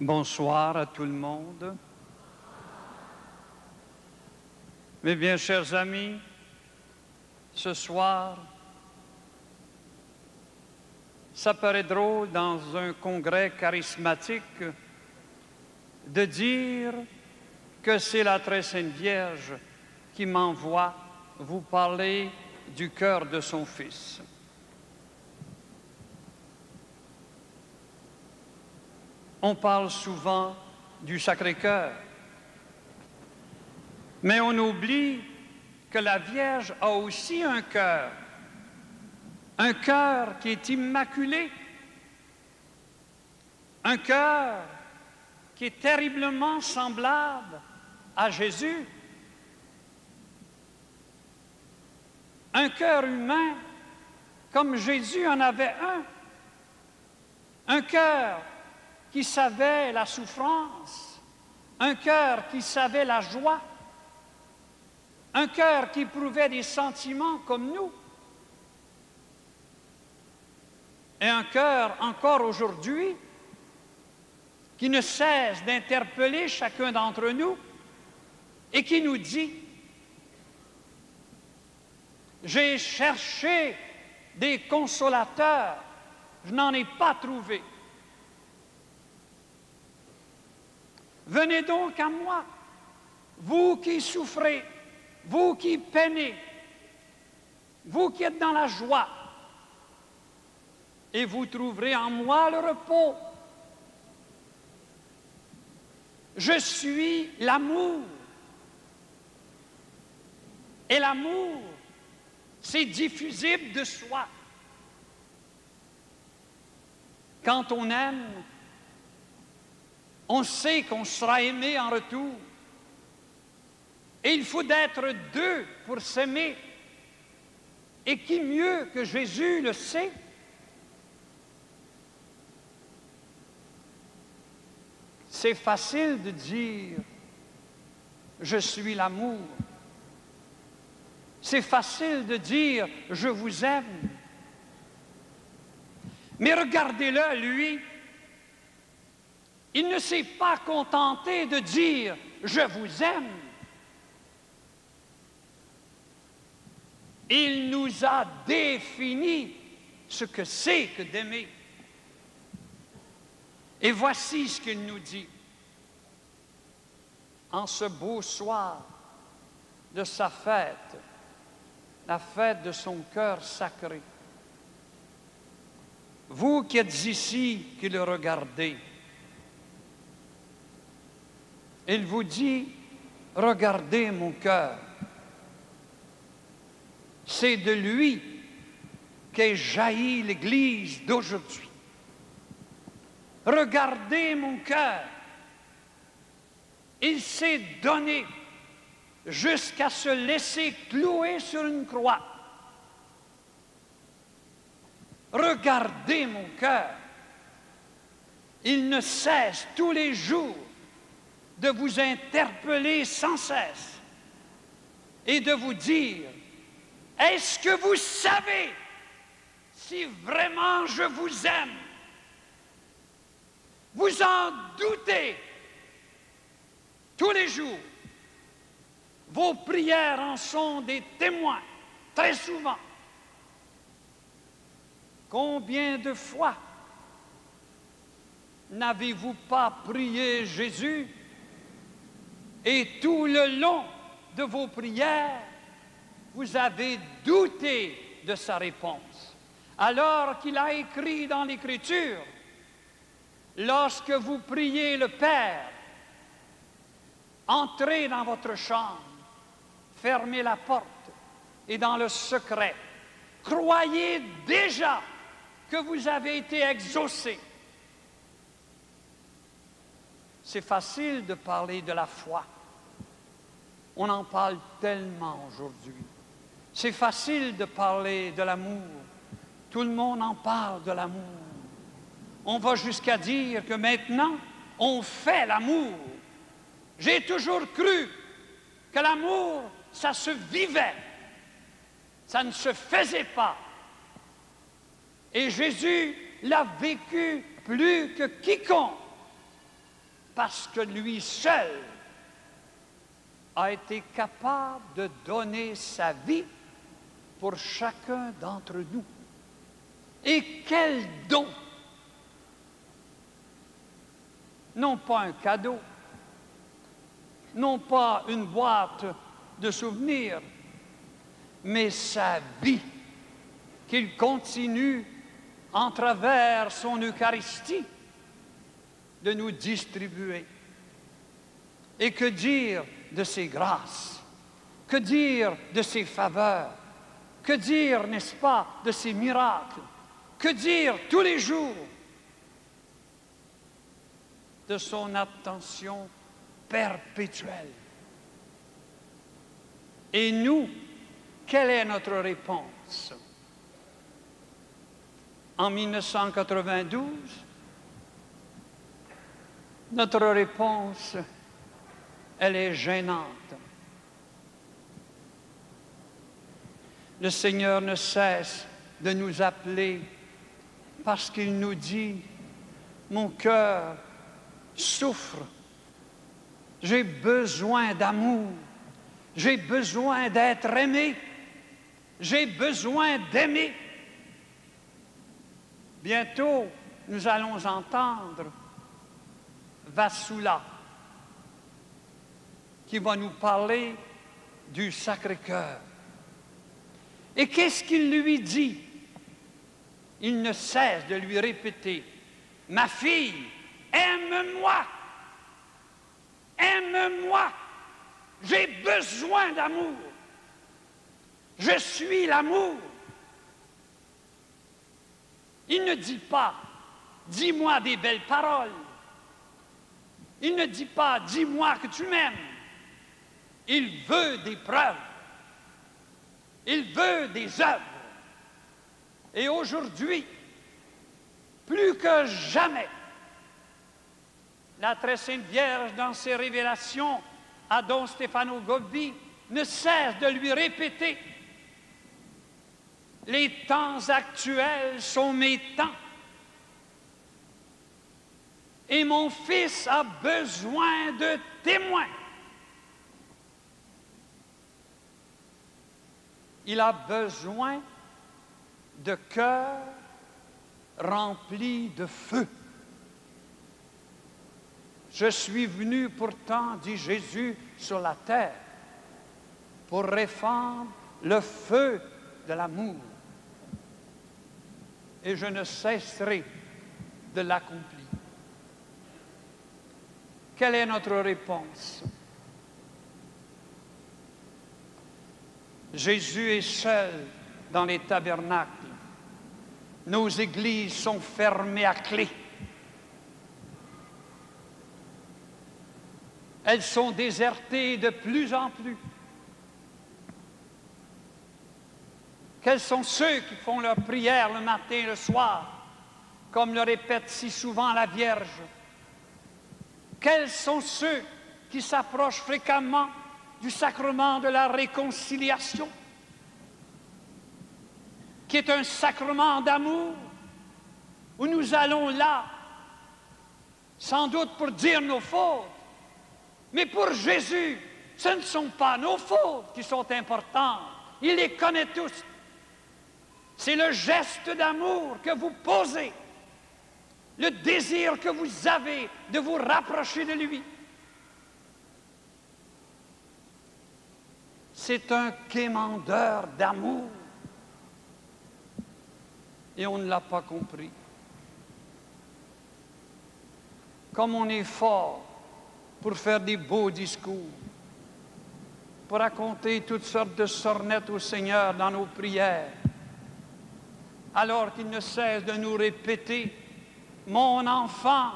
Bonsoir à tout le monde. Mes bien chers amis, ce soir, ça paraît drôle dans un congrès charismatique de dire que c'est la Très Sainte Vierge qui m'envoie vous parler du cœur de son Fils. On parle souvent du Sacré-Cœur, mais on oublie que la Vierge a aussi un cœur qui est immaculé, un cœur qui est terriblement semblable à Jésus, un cœur humain comme Jésus en avait un cœur qui savait la souffrance, un cœur qui savait la joie, un cœur qui éprouvait des sentiments comme nous, et un cœur encore aujourd'hui qui ne cesse d'interpeller chacun d'entre nous et qui nous dit: j'ai cherché des consolateurs, je n'en ai pas trouvé. Venez donc à moi, vous qui souffrez, vous qui peinez, vous qui êtes dans la joie, et vous trouverez en moi le repos. Je suis l'amour. Et l'amour, c'est diffusible de soi. Quand on aime, on sait qu'on sera aimé en retour. Et il faut d'être deux pour s'aimer. Et qui mieux que Jésus le sait? C'est facile de dire « je suis l'amour ». C'est facile de dire « je vous aime ». Mais regardez-le, lui, il ne s'est pas contenté de dire « je vous aime ». Il nous a défini ce que c'est que d'aimer. Et voici ce qu'il nous dit. En ce beau soir de sa fête, la fête de son cœur sacré, vous qui êtes ici, qui le regardez, il vous dit, regardez mon cœur. C'est de lui qu'est jaillie l'Église d'aujourd'hui. Regardez mon cœur. Il s'est donné jusqu'à se laisser clouer sur une croix. Regardez mon cœur. Il ne cesse tous les jours de vous interpeller sans cesse et de vous dire: est-ce que vous savez si vraiment je vous aime? Vous en doutez tous les jours. Vos prières en sont des témoins, très souvent. Combien de fois n'avez-vous pas prié Jésus et tout le long de vos prières, vous avez douté de sa réponse, alors qu'il a écrit dans l'Écriture: lorsque vous priez le Père, entrez dans votre chambre, fermez la porte et dans le secret, croyez déjà que vous avez été exaucé. C'est facile de parler de la foi. On en parle tellement aujourd'hui. C'est facile de parler de l'amour. Tout le monde en parle de l'amour. On va jusqu'à dire que maintenant, on fait l'amour. J'ai toujours cru que l'amour, ça se vivait. Ça ne se faisait pas. Et Jésus l'a vécu plus que quiconque. parce que lui seul a été capable de donner sa vie pour chacun d'entre nous. Et quel don! Non pas un cadeau, non pas une boîte de souvenirs, mais sa vie qu'il continue, en travers son Eucharistie, de nous distribuer. Et que dire de ses grâces? Que dire de ses faveurs? Que dire, n'est-ce pas, de ses miracles? Que dire tous les jours de son attention perpétuelle? Et nous, quelle est notre réponse? En 1992, notre réponse, elle est gênante. Le Seigneur ne cesse de nous appeler parce qu'il nous dit, mon cœur souffre, j'ai besoin d'amour, j'ai besoin d'être aimé, j'ai besoin d'aimer. Bientôt, nous allons entendre Vassula, qui va nous parler du Sacré-Cœur. Et qu'est-ce qu'il lui dit? Il ne cesse de lui répéter, « Ma fille, aime-moi! Aime-moi! J'ai besoin d'amour! Je suis l'amour! » Il ne dit pas, « Dis-moi des belles paroles. » Il ne dit pas, « Dis-moi que tu m'aimes. » Il veut des preuves. Il veut des œuvres. Et aujourd'hui, plus que jamais, la très sainte Vierge, dans ses révélations à Don Stefano Gobbi, ne cesse de lui répéter « Les temps actuels sont mes temps. Et mon fils a besoin de témoins. Il a besoin de cœurs remplis de feu. Je suis venu pourtant, dit Jésus, sur la terre pour répandre le feu de l'amour. Et je ne cesserai de l'accomplir. Quelle est notre réponse? Jésus est seul dans les tabernacles. Nos églises sont fermées à clé. Elles sont désertées de plus en plus. Quels sont ceux qui font leur prière le matin et le soir, comme le répète si souvent la Vierge? Quels sont ceux qui s'approchent fréquemment du sacrement de la réconciliation, qui est un sacrement d'amour, où nous allons là, sans doute pour dire nos fautes, mais pour Jésus, ce ne sont pas nos fautes qui sont importantes, il les connaît tous. C'est le geste d'amour que vous posez, le désir que vous avez de vous rapprocher de lui. C'est un quémandeur d'amour. Et on ne l'a pas compris. Comme on est fort pour faire des beaux discours, pour raconter toutes sortes de sornettes au Seigneur dans nos prières, alors qu'il ne cesse de nous répéter, « Mon enfant,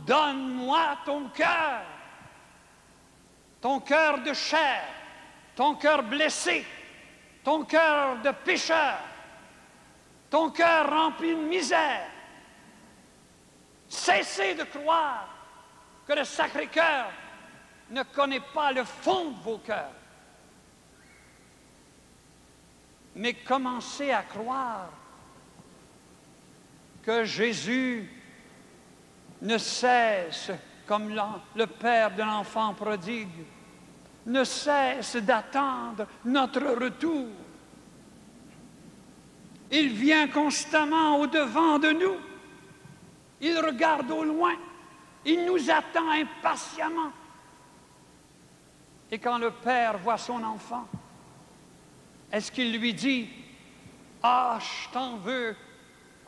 donne-moi ton cœur de chair, ton cœur blessé, ton cœur de pécheur, ton cœur rempli de misère. Cessez de croire que le Sacré-Cœur ne connaît pas le fond de vos cœurs. Mais commencez à croire que Jésus ne cesse, comme le père de l'enfant prodigue, ne cesse d'attendre notre retour. Il vient constamment au-devant de nous. Il regarde au loin. Il nous attend impatiemment. Et quand le père voit son enfant, est-ce qu'il lui dit « Ah, je t'en veux.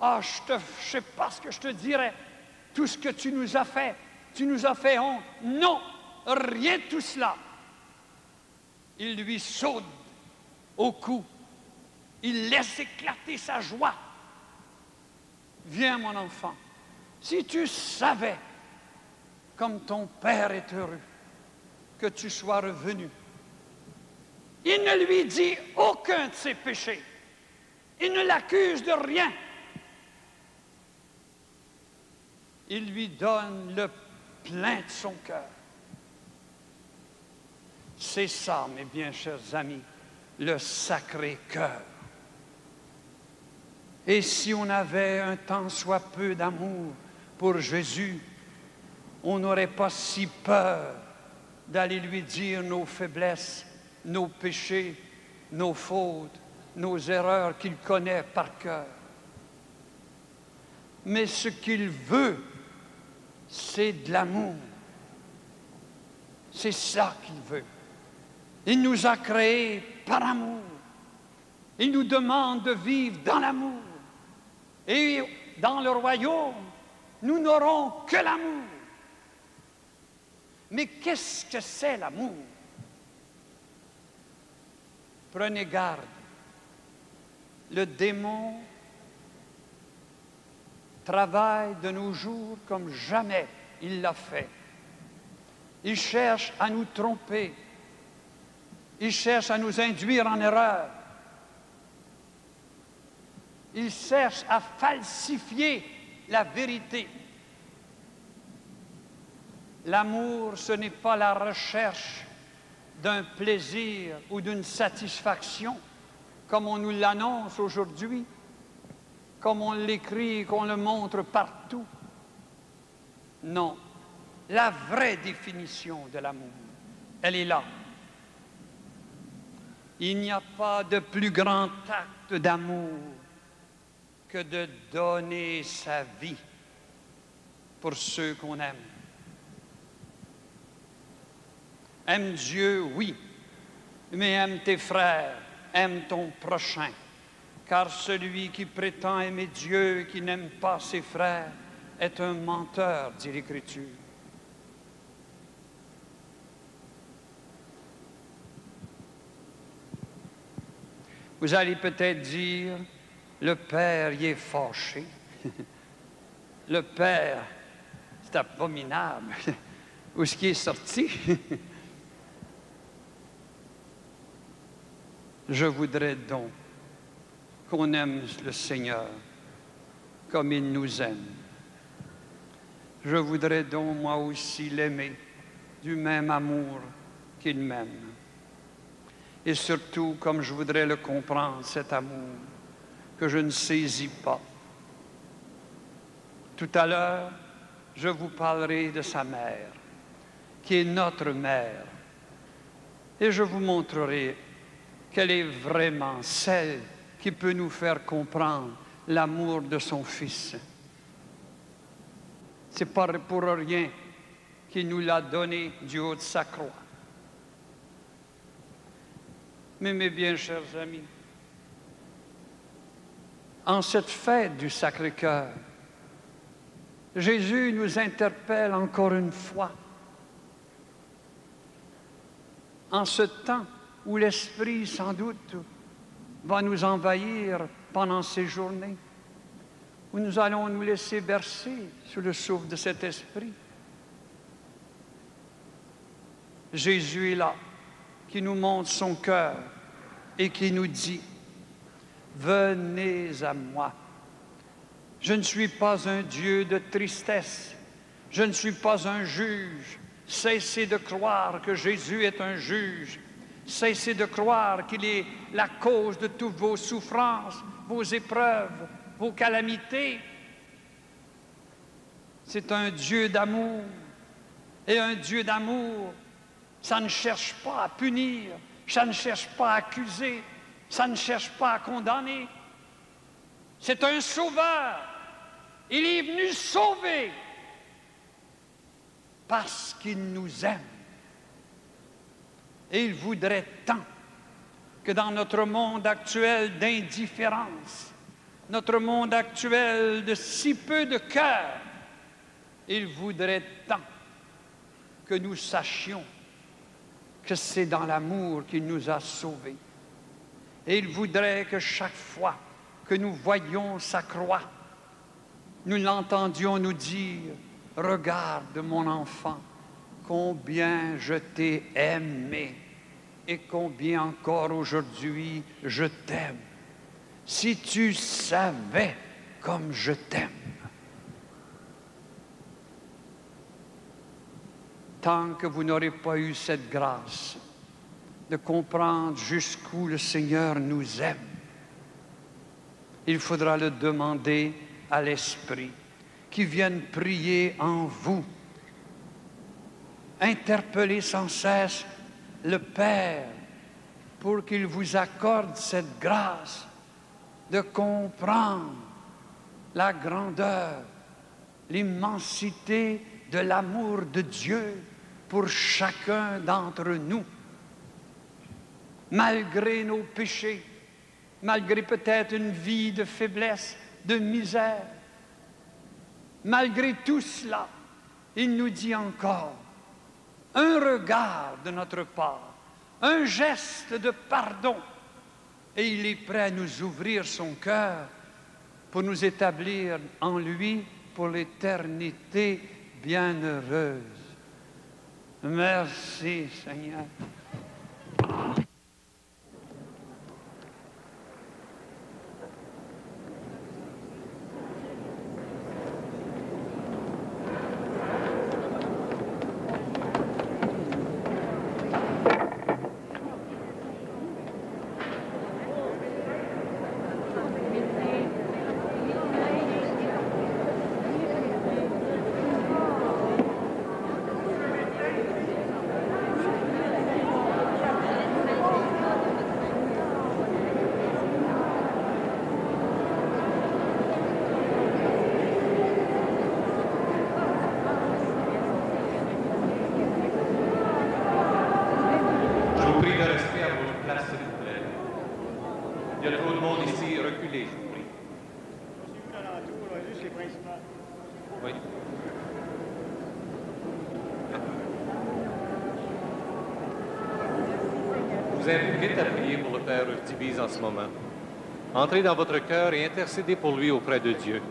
Ah, je ne sais pas ce que je te dirais. Tout ce que tu nous as fait honte. » Non, rien de tout cela. Il lui saute au cou. Il laisse éclater sa joie. « Viens, mon enfant, si tu savais comme ton père est heureux que tu sois revenu. » Il ne lui dit aucun de ses péchés. Il ne l'accuse de rien. Il lui donne le plein de son cœur. C'est ça, mes bien chers amis, le Sacré-Cœur. Et si on avait un tant soit peu d'amour pour Jésus, on n'aurait pas si peur d'aller lui dire nos faiblesses, nos péchés, nos fautes, nos erreurs qu'il connaît par cœur. Mais ce qu'il veut, c'est de l'amour. C'est ça qu'il veut. Il nous a créés par amour. Il nous demande de vivre dans l'amour. Et dans le royaume, nous n'aurons que l'amour. Mais qu'est-ce que c'est l'amour? Prenez garde. Le démon travaille de nos jours comme jamais il l'a fait. Il cherche à nous tromper. Il cherche à nous induire en erreur. Il cherche à falsifier la vérité. L'amour, ce n'est pas la recherche d'un plaisir ou d'une satisfaction, comme on nous l'annonce aujourd'hui, comme on l'écrit, qu'on le montre partout. Non, la vraie définition de l'amour, elle est là. Il n'y a pas de plus grand acte d'amour que de donner sa vie pour ceux qu'on aime. Aime Dieu, oui, mais aime tes frères, aime ton prochain. Car celui qui prétend aimer Dieu et qui n'aime pas ses frères est un menteur, dit l'Écriture. Vous allez peut-être dire, le Père y est fâché. Le Père, c'est abominable. Où est-ce qu'il est sorti? Je voudrais donc qu'on aime le Seigneur comme il nous aime. Je voudrais donc moi aussi l'aimer du même amour qu'il m'aime. Et surtout, comme je voudrais le comprendre, cet amour que je ne saisis pas. Tout à l'heure, je vous parlerai de sa mère, qui est notre mère. Et je vous montrerai qu'elle est vraiment celle qui peut nous faire comprendre l'amour de son Fils. C'est pas pour rien qu'il nous l'a donné du haut de sa croix. Mais mes bien chers amis, en cette fête du Sacré-Cœur, Jésus nous interpelle encore une fois. En ce temps où l'Esprit, sans doute, va nous envahir pendant ces journées, où nous allons nous laisser bercer sous le souffle de cet Esprit. Jésus est là, qui nous montre son cœur et qui nous dit « Venez à moi. Je ne suis pas un Dieu de tristesse. Je ne suis pas un juge. Cessez de croire que Jésus est un juge. Cessez de croire qu'il est la cause de toutes vos souffrances, vos épreuves, vos calamités. C'est un Dieu d'amour Et un Dieu d'amour, ça ne cherche pas à punir, ça ne cherche pas à accuser, ça ne cherche pas à condamner. C'est un sauveur. Il est venu sauver parce qu'il nous aime. Et il voudrait tant que dans notre monde actuel d'indifférence, notre monde actuel de si peu de cœur, il voudrait tant que nous sachions que c'est dans l'amour qu'il nous a sauvés. Et il voudrait que chaque fois que nous voyions sa croix, nous l'entendions nous dire, « Regarde mon enfant, combien je t'ai aimé et combien encore aujourd'hui je t'aime. Si tu savais comme je t'aime. » Tant que vous n'aurez pas eu cette grâce de comprendre jusqu'où le Seigneur nous aime, il faudra le demander à l'Esprit qui vienne prier en vous. Interpellez sans cesse le Père pour qu'il vous accorde cette grâce de comprendre la grandeur, l'immensité de l'amour de Dieu pour chacun d'entre nous. Malgré nos péchés, malgré peut-être une vie de faiblesse, de misère, malgré tout cela, il nous dit encore, un regard de notre part, un geste de pardon, et il est prêt à nous ouvrir son cœur pour nous établir en lui pour l'éternité bienheureuse. Merci, Seigneur. vous invite à prier pour le Père Urtibise en ce moment. Entrez dans votre cœur et intercédez pour lui auprès de Dieu.